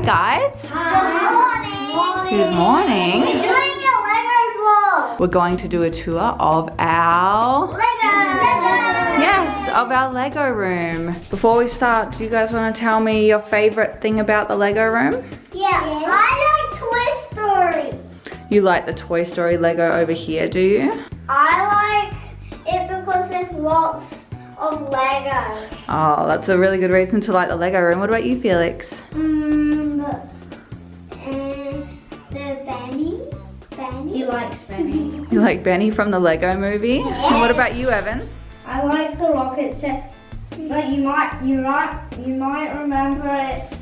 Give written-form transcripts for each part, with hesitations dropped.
guys. Hi. Good morning. We're doing a Lego vlog. We're going to do a tour of our Lego. Yes, of our Lego room. Before we start, do you guys want to tell me your favorite thing about the Lego room? Yeah, I like Toy Story. You like the Toy Story Lego over here, do you? I like it because there's lots of Lego. Oh, that's a really good reason to like the Lego room. What about you, Felix? The Benny. He likes Benny. You like Benny from the Lego movie? Yeah. And what about you, Evan? I like the rocket set, but you might remember it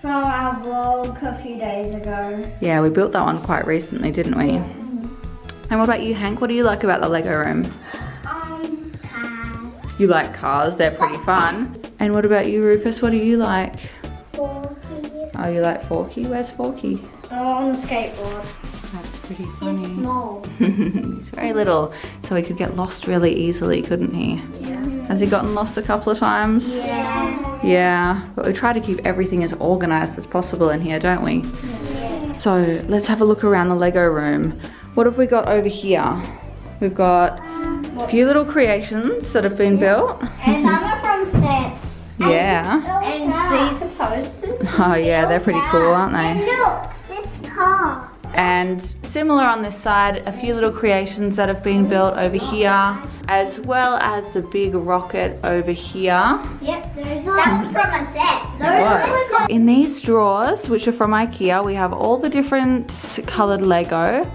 from our vlog a few days ago. Yeah, we built that one quite recently, didn't we? And what about you, Hank? What do you like about the Lego room? Cars. You like cars, they're pretty fun. And what about you, Rufus? What do you like? Forky. Oh, you like Forky? Where's Forky? On the skateboard. That's pretty He's funny. small. He's very little, so he could get lost really easily, couldn't he? Yeah. Has he gotten lost a couple of times? Yeah. Yeah, but we try to keep everything as organized as possible in here, don't we? Yeah. So let's have a look around the Lego room. What have we got over here? We've got a few little creations that have been built. And some are from sets. Yeah. And these are posters. Oh yeah, they're pretty cool, aren't And they? look, this car. And similar on this side, a few little creations that have been built over here, as well as the big rocket over here. Yep, that was from a set. Those are In these drawers, which are from IKEA, we have all the different coloured Lego.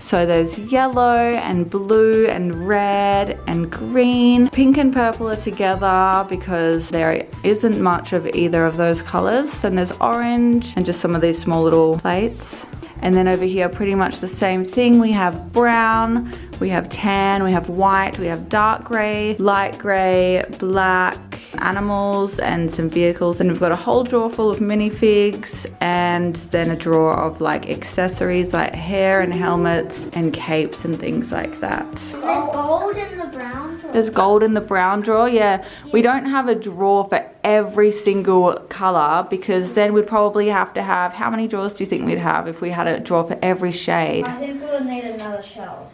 So there's yellow and blue and red and green. Pink and purple are together because there isn't much of either of those colours. Then there's orange and just some of these small little plates. And then over here, pretty much the same thing. We have brown, we have tan, we have white, we have dark grey, light grey, black, animals and some vehicles. And we've got a whole drawer full of minifigs and then a drawer of like accessories like hair and helmets and capes and things like that. There's gold in the brown drawer. There's gold in the brown drawer, yeah. We don't have a drawer for every single colour because then we'd probably have to have, how many drawers do you think we'd have if we had a drawer for every shade? I think we would need another shelf.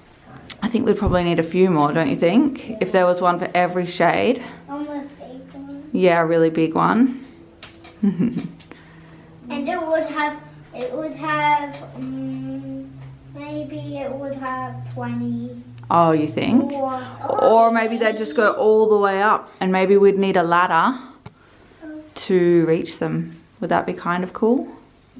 I think we'd probably need a few more, don't you think? If there was one for every shade. On the big one. Yeah, a really big one. And maybe it would have 20. Oh, you think? Or maybe they'd just go all the way up and maybe we'd need a ladder to reach them. Would that be kind of cool?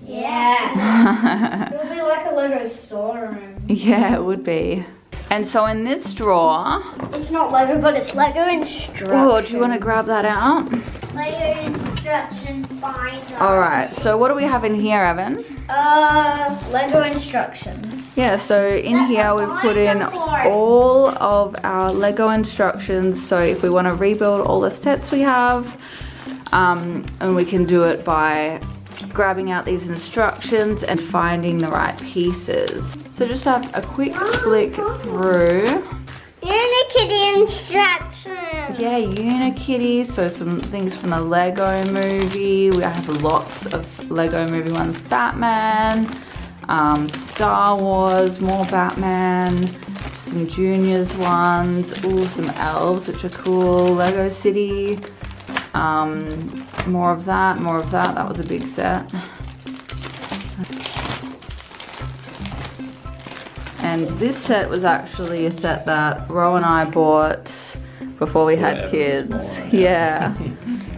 Yeah. It would be like a Lego storeroom. Yeah, it would be. And so in this drawer, It's not Lego, but it's Lego instructions. oh, do you want to grab that out? Lego instructions finder. Alright, so what do we have in here, Evan? Lego instructions. Yeah, so in here we've put in all of our Lego instructions. So if we want to rebuild all the sets we have, and we can do it by grabbing out these instructions and finding the right pieces. So just have a quick flick through. Unikitty instructions. Yeah, Unikitty, so some things from the Lego movie. We have lots of Lego movie ones. Batman, Star Wars, more Batman, some Juniors ones, ooh, some elves, which are cool. Lego City, more of that, that was a big set. And this set was actually a set that Ro and I bought before we had kids. Yeah.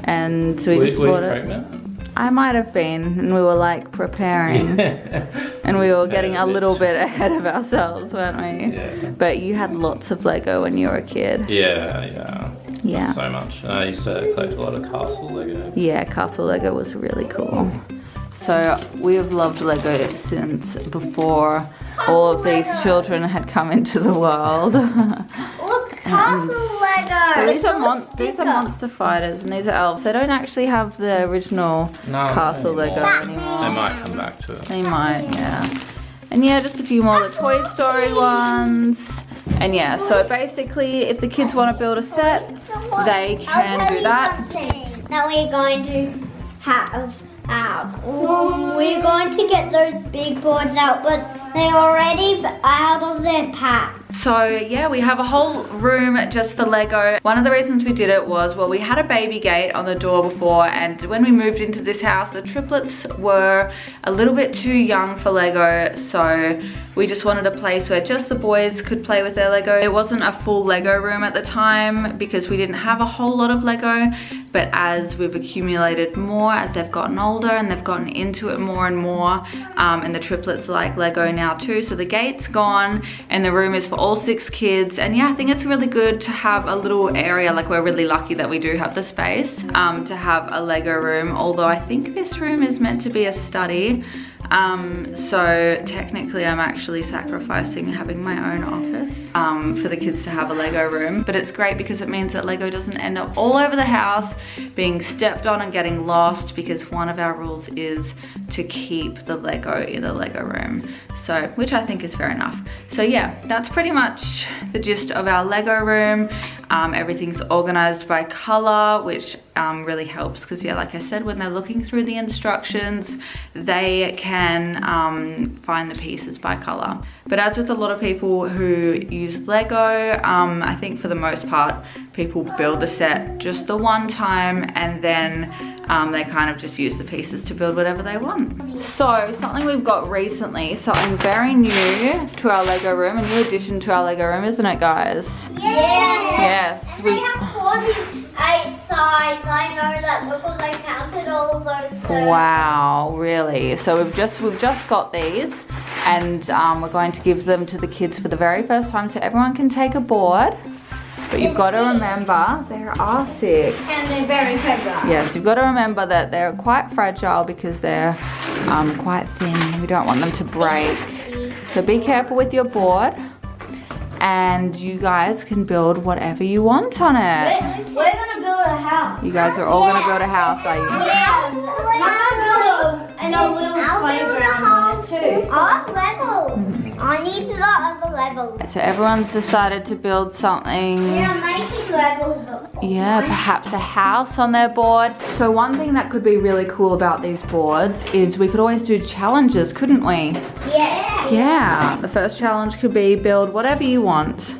And we just bought it. Pregnant? I might have been, and we were like preparing. And we were getting a little bit ahead of ourselves, weren't we? Yeah. But you had lots of Lego when you were a kid. Yeah. Yeah. So much. And I used to collect a lot of castle Lego. Yeah, Castle Lego was really cool. So we have loved Lego since before all of these children had come into the world. Look, Castle Lego. These are monster fighters and these are elves. They don't actually have the original Castle Lego anymore. They might come back to it. They might, yeah. And yeah, just a few more of the Toy Story ones. And yeah, so basically if the kids want to build a set, they can do that. Now we're going to have out. We're going to get those big boards out, but they're already out of their pack. So yeah, we have a whole room just for Lego. One of the reasons we did it was, well, we had a baby gate on the door before, and when we moved into this house, the triplets were a little bit too young for Lego, so we just wanted a place where just the boys could play with their Lego. It wasn't a full Lego room at the time because we didn't have a whole lot of Lego, but as we've accumulated more, as they've gotten older and they've gotten into it more and more, and the triplets like Lego now too, so the gate's gone and the room is for all 6 kids. And yeah, I think it's really good to have a little area, like we're really lucky that we do have the space to have a Lego room, although I think this room is meant to be a study. So technically I'm actually sacrificing having my own office for the kids to have a Lego room, but it's great because it means that Lego doesn't end up all over the house being stepped on and getting lost, because one of our rules is to keep the Lego in the Lego room, so which I think is fair enough. So yeah, that's pretty much the gist of our Lego room. Everything's organized by color, which really helps because yeah, like I said, when they're looking through the instructions, they can find the pieces by color. But as with a lot of people who use Lego, I think for the most part, people build the set just the one time, and then they kind of just use the pieces to build whatever they want. So something we've got recently, something very new to our Lego room, a new addition to our Lego room, isn't it guys? Yeah. Yes. And they have 48 sides. I know that because I counted all of those. So. Wow, really? So we've just got these, and we're going to give them to the kids for the very first time, so everyone can take a board. But you've got to remember, there are 6. And they're very fragile. Yes, you've got to remember that they're quite fragile because they're quite thin. We don't want them to break. So be careful with your board. And you guys can build whatever you want on it. We're gonna build a house. You guys are all gonna build a house, are you? Yeah. And a little playground on it too. I have levels. I need the other levels. So everyone's decided to build something. Yeah, making levels. Yeah, perhaps a house on their board. So one thing that could be really cool about these boards is we could always do challenges, couldn't we? Yeah. Yeah. The first challenge could be build whatever you want.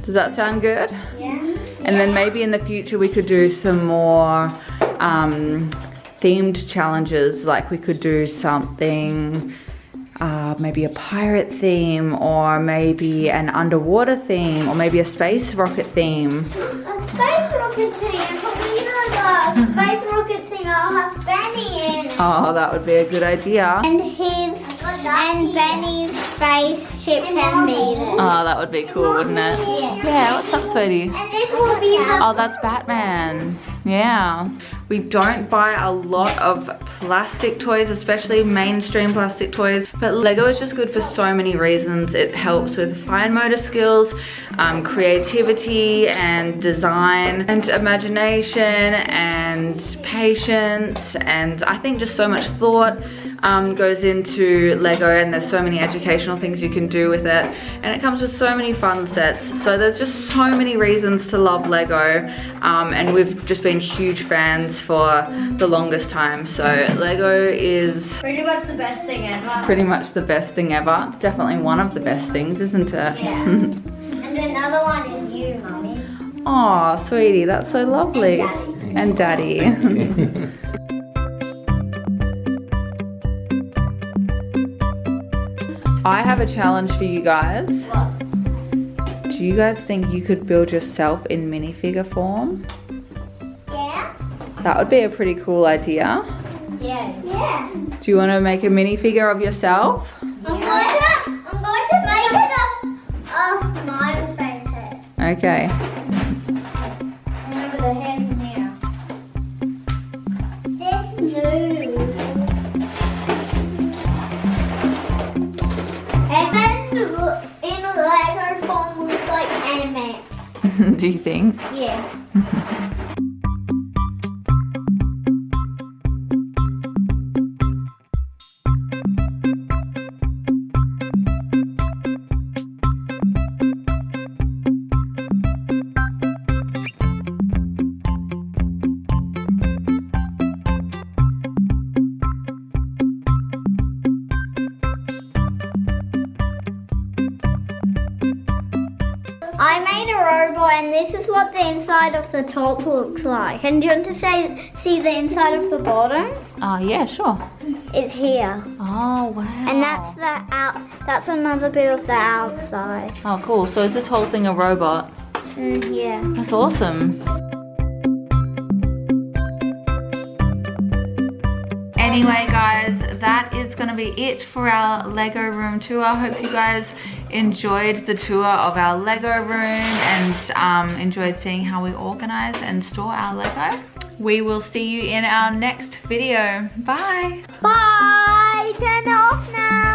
Does that sound good? Yeah. And then maybe in the future we could do some more themed challenges, like we could do something, maybe a pirate theme, or maybe an underwater theme, or maybe a space rocket theme. A space rocket thing. The space rocket thing, I'll have Benny in. Oh, that would be a good idea. And Benny's spaceship can be there. Oh, that would be cool, wouldn't it? Yeah, what's up, sweetie? And this will be the... Oh, that's Batman. Yeah. We don't buy a lot of plastic toys, especially mainstream plastic toys, but Lego is just good for so many reasons. It helps with fine motor skills, creativity and design and imagination and patience, and I think just so much thought goes into Lego, and there's so many educational things you can do with it, and it comes with so many fun sets. So there's just so many reasons to love Lego, and we've just been huge fans for the longest time. So Lego is Pretty much the best thing ever. pretty much the best thing ever. It's definitely one of the best things, isn't it? Yeah. And another one is you, Mummy. Aw, sweetie, that's so lovely. And Daddy. And Daddy. I have a challenge for you guys. What? Do you guys think you could build yourself in minifigure form? Yeah? That would be a pretty cool idea. Yeah. Yeah. Do you want to make a minifigure of yourself? I'm going to make it a smile face head. Okay. Remember the hairs in here. This moves. And then in Lego form looks like anime. Do you think? Yeah. robot, and this is what the inside of the top looks like. And do you want to see the inside of the bottom? Yeah, sure. It's here. Oh, wow. And that's another bit of the outside. Oh, cool. So is this whole thing a robot? Yeah. That's awesome. Anyway, guys, that is going to be it for our Lego room tour. I hope you guys enjoyed the tour of our Lego room and enjoyed seeing how we organize and store our Lego. We will see you in our next video. Bye. Bye. Turn it off now.